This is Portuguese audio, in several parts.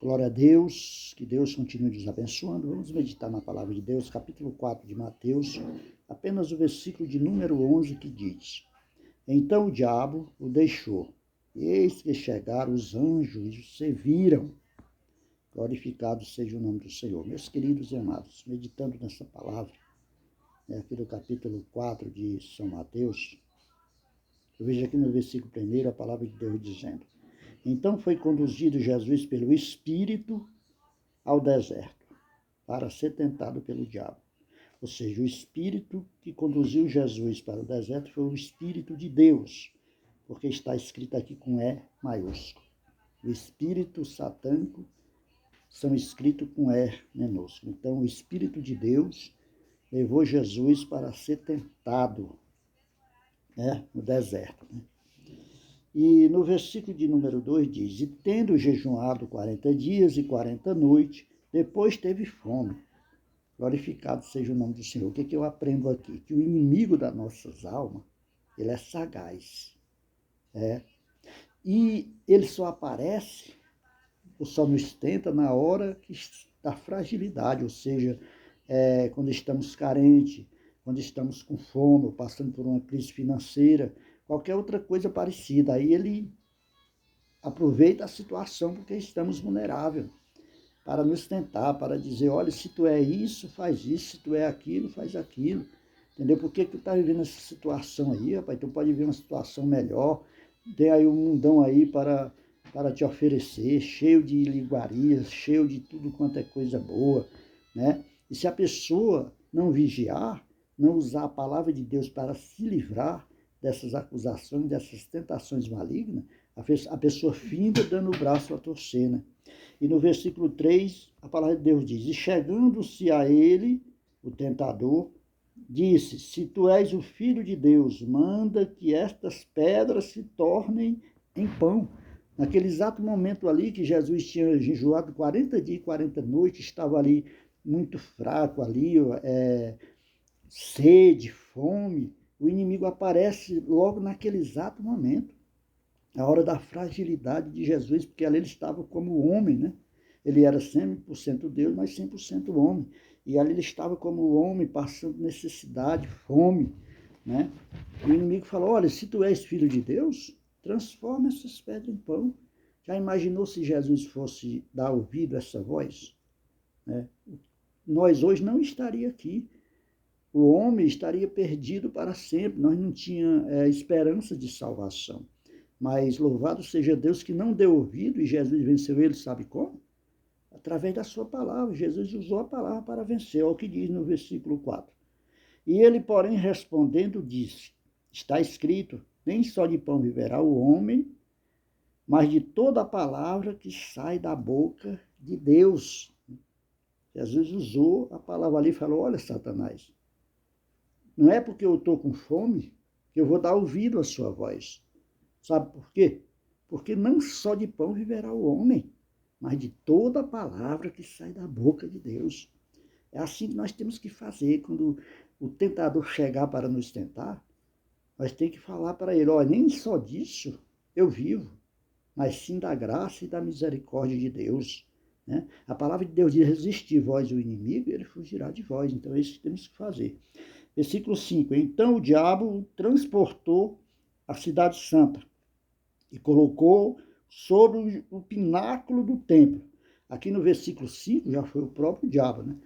Glória a Deus, que Deus continue nos abençoando. Vamos meditar na palavra de Deus, capítulo 4 de Mateus, apenas o versículo de número 11 que diz: Então o diabo o deixou, e eis que chegaram os anjos e o serviram. Glorificado seja o nome do Senhor. Meus queridos e amados, meditando nessa palavra, aqui do capítulo 4 de São Mateus, eu vejo aqui no versículo 1 a palavra de Deus dizendo: Então foi conduzido Jesus pelo Espírito ao deserto, para ser tentado pelo diabo. Ou seja, o Espírito que conduziu Jesus para o deserto foi o Espírito de Deus, porque está escrito aqui com E maiúsculo. O Espírito satânico são escritos com E minúsculo. Então, o Espírito de Deus levou Jesus para ser tentado, no deserto. E no versículo de número 2 diz: E tendo jejuado 40 dias e 40 noites, depois teve fome. Glorificado seja o nome do Senhor. O que eu aprendo aqui? Que o inimigo das nossas almas, ele é sagaz. E ele só aparece, ou só nos tenta na hora da fragilidade, ou seja, quando estamos carentes, quando estamos com fome, passando por uma crise financeira, qualquer outra coisa parecida. Aí ele aproveita a situação porque estamos vulneráveis, para nos tentar, para dizer: olha, se tu é isso, faz isso, se tu é aquilo, faz aquilo. Entendeu? Por que tu está vivendo essa situação aí, rapaz? Tu pode viver uma situação melhor, tem aí um mundão aí para te oferecer, cheio de iguarias, cheio de tudo quanto é coisa boa, né? E se a pessoa não vigiar, não usar a palavra de Deus para se livrar dessas acusações, dessas tentações malignas, a pessoa finda dando o braço a torcer, né? E no versículo 3, a palavra de Deus diz: E chegando-se a ele, o tentador, disse: Se tu és o Filho de Deus, manda que estas pedras se tornem em pão. Naquele exato momento ali que Jesus tinha jejuado 40 dias e 40 noites, estava ali muito fraco, ali, sede, fome, o inimigo aparece logo naquele exato momento, a hora da fragilidade de Jesus, porque ali ele estava como homem, né? Ele era 100% Deus, mas 100% homem. E ali ele estava como homem, passando necessidade, fome, né? E o inimigo falou: olha, se tu és filho de Deus, transforma essas pedras em pão. Já imaginou se Jesus fosse dar ouvido a essa voz? Né? Nós hoje não estaríamos aqui. O homem estaria perdido para sempre. Nós não tínhamos esperança de salvação. Mas louvado seja Deus que não deu ouvido, e Jesus venceu ele, sabe como? Através da sua palavra. Jesus usou a palavra para vencer, é o que diz no versículo 4. E ele, porém, respondendo, disse: Está escrito, nem só de pão viverá o homem, mas de toda a palavra que sai da boca de Deus. Jesus usou a palavra ali e falou: olha, Satanás, não é porque eu estou com fome que eu vou dar ouvido à sua voz. Sabe por quê? Porque não só de pão viverá o homem, mas de toda a palavra que sai da boca de Deus. É assim que nós temos que fazer. Quando o tentador chegar para nos tentar, nós temos que falar para ele: olha, nem só disso eu vivo, mas sim da graça e da misericórdia de Deus. Né? A palavra de Deus diz: resistir vós o inimigo, ele fugirá de vós. Então é isso que temos que fazer. Versículo 5. Então o diabo o transportou à cidade santa e colocou sobre o pináculo do templo. Aqui no versículo 5 já foi o próprio diabo, né?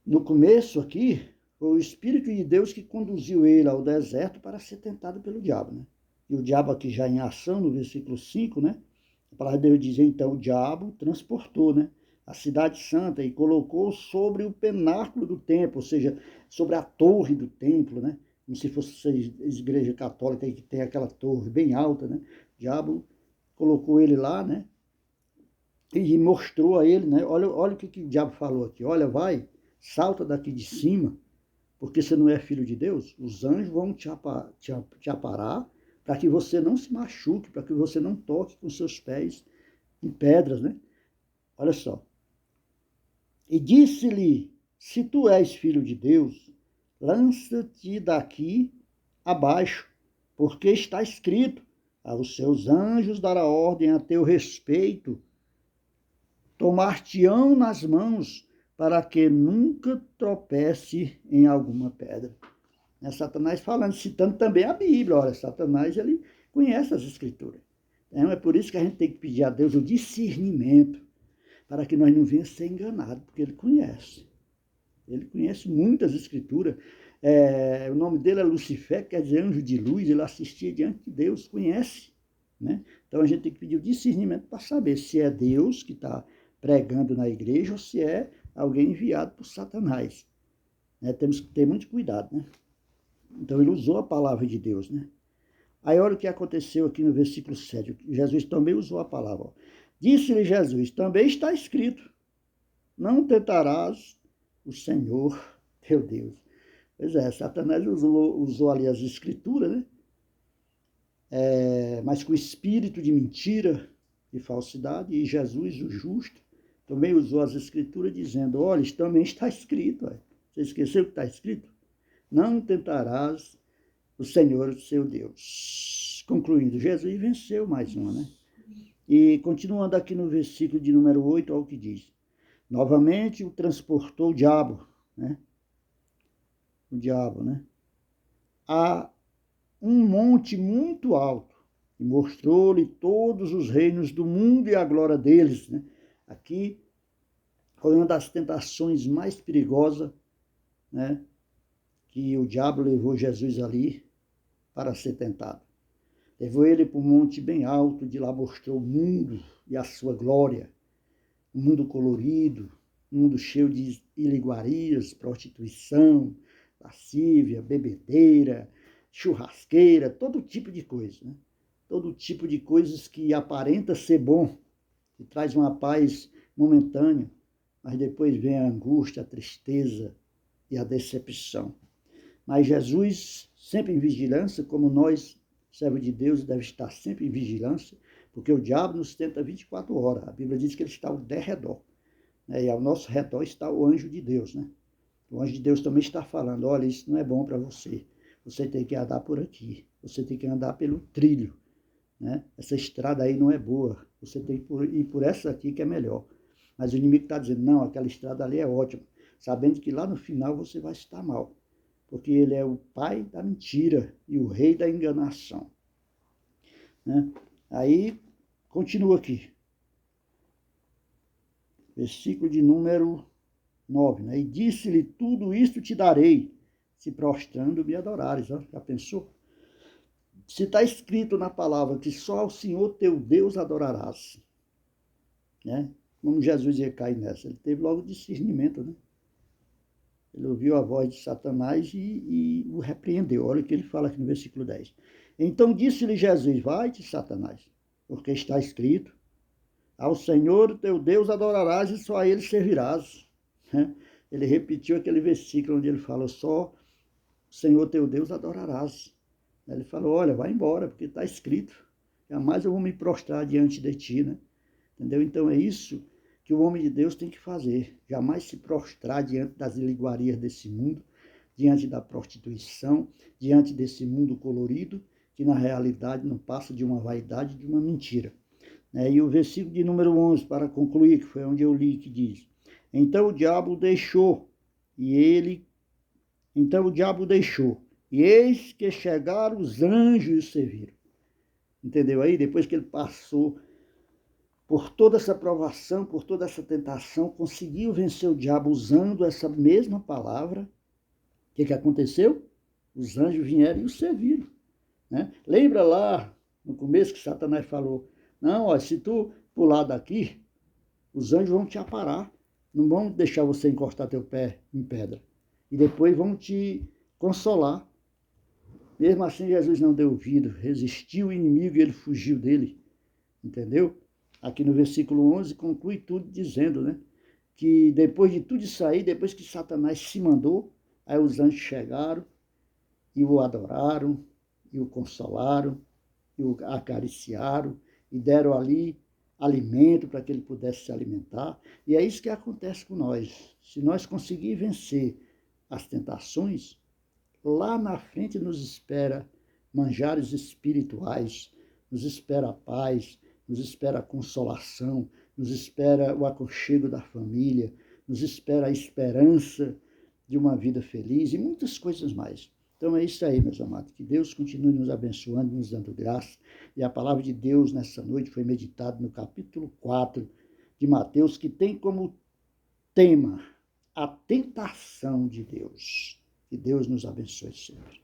No começo aqui, foi o Espírito de Deus que conduziu ele ao deserto para ser tentado pelo diabo, né? E o diabo aqui já em ação, no versículo 5, né? A palavra de Deus diz: então o diabo transportou, né, a cidade santa e colocou sobre o pináculo do templo, ou seja, sobre a torre do templo, né? Como se fosse a igreja católica aí que tem aquela torre bem alta, né? O diabo colocou ele lá, né? E mostrou a ele, né? Olha o que o diabo falou aqui: olha, vai, salta daqui de cima, porque você não é filho de Deus. Os anjos vão te aparar para que você não se machuque, para que você não toque com seus pés em pedras, né? Olha só. E disse-lhe: se tu és filho de Deus, lança-te daqui abaixo, porque está escrito: aos seus anjos dará ordem a teu respeito, tomar-te-ão nas mãos para que nunca tropece em alguma pedra. É Satanás falando, citando também a Bíblia. Olha, Satanás, ele conhece as Escrituras. Então, é por isso que a gente tem que pedir a Deus o discernimento, para que nós não venhamos ser enganados, porque ele conhece. Ele conhece muitas Escrituras. O nome dele é Lucifer, quer dizer anjo de luz, ele assistia diante de Deus, conhece. Né? Então a gente tem que pedir o discernimento para saber se é Deus que está pregando na igreja ou se é alguém enviado por Satanás. Temos que ter muito cuidado. Né? Então ele usou a palavra de Deus. Né? Aí olha o que aconteceu aqui no versículo 7. Jesus também usou a palavra. Ó. Disse-lhe Jesus, também está escrito, não tentarás o Senhor teu Deus. Pois é, Satanás usou ali as escrituras, né? Mas com espírito de mentira e falsidade, e Jesus, o justo, também usou as escrituras dizendo, olha, isso também está escrito. Ó. Você esqueceu que está escrito? Não tentarás o Senhor, seu Deus. Concluindo, Jesus venceu mais uma, né? E continuando aqui no versículo de número 8, olha o que diz. Novamente o transportou o diabo, né? O diabo, né? A um monte muito alto e mostrou-lhe todos os reinos do mundo e a glória deles, né? Aqui foi uma das tentações mais perigosas, né? Que o diabo levou Jesus ali para ser tentado. Levou ele para um monte bem alto, de lá mostrou o mundo e a sua glória. Um mundo colorido, um mundo cheio de iliguarias, prostituição, lascívia, bebedeira, churrasqueira, todo tipo de coisa. Né? Todo tipo de coisas que aparenta ser bom, que traz uma paz momentânea, mas depois vem a angústia, a tristeza e a decepção. Mas Jesus, sempre em vigilância, como nós, servos de Deus, deve estar sempre em vigilância, porque o diabo nos tenta 24 horas. A Bíblia diz que ele está ao derredor. Né? E ao nosso redor está o anjo de Deus. Né? O anjo de Deus também está falando, olha, isso não é bom para você. Você tem que andar por aqui. Você tem que andar pelo trilho. Né? Essa estrada aí não é boa. Você tem que ir por essa aqui que é melhor. Mas o inimigo está dizendo, não, aquela estrada ali é ótima. Sabendo que lá no final você vai estar mal. Porque ele é o pai da mentira e o rei da enganação. Né? Aí, continua aqui. Versículo de número 9. Né? E disse-lhe, tudo isto te darei, se prostrando me adorares. Ó. Já pensou? Se está escrito na palavra que só ao Senhor teu Deus adorarás. Né? Como Jesus ia cair nessa? Ele teve logo discernimento, né? Ele ouviu a voz de Satanás e o repreendeu. Olha o que ele fala aqui no versículo 10. Então disse-lhe Jesus, vai-te, Satanás, porque está escrito, ao Senhor teu Deus adorarás e só a ele servirás. Ele repetiu aquele versículo onde ele fala, só o Senhor teu Deus adorarás. Ele falou, olha, vai embora, porque está escrito, jamais eu vou me prostrar diante de ti, né? Entendeu? Então é isso que o homem de Deus tem que fazer, jamais se prostrar diante das iliguarias desse mundo, diante da prostituição, diante desse mundo colorido, que na realidade não passa de uma vaidade, de uma mentira. E o versículo de número 11, para concluir, que foi onde eu li, que diz, então o diabo deixou, e eis que chegaram os anjos e o serviram. Entendeu aí? Depois que ele passou por toda essa provação, por toda essa tentação, conseguiu vencer o diabo usando essa mesma palavra. O que aconteceu? Os anjos vieram e o serviram. Né? Lembra lá no começo que Satanás falou, não, ó, se tu pular daqui, os anjos vão te aparar, não vão deixar você encostar teu pé em pedra. E depois vão te consolar. Mesmo assim, Jesus não deu ouvido, resistiu o inimigo e ele fugiu dele. Entendeu? Aqui no versículo 11, conclui tudo dizendo, né? Que depois de tudo isso aí, depois que Satanás se mandou, aí os anjos chegaram e o adoraram, e o consolaram, e o acariciaram, e deram ali alimento para que ele pudesse se alimentar. E é isso que acontece com nós. Se nós conseguirmos vencer as tentações, lá na frente nos espera manjares espirituais, nos espera a paz, nos espera a consolação, nos espera o aconchego da família, nos espera a esperança de uma vida feliz e muitas coisas mais. Então é isso aí, meus amados. Que Deus continue nos abençoando, nos dando graça. E a palavra de Deus nessa noite foi meditada no capítulo 4 de Mateus, que tem como tema a tentação de Deus. Que Deus nos abençoe sempre.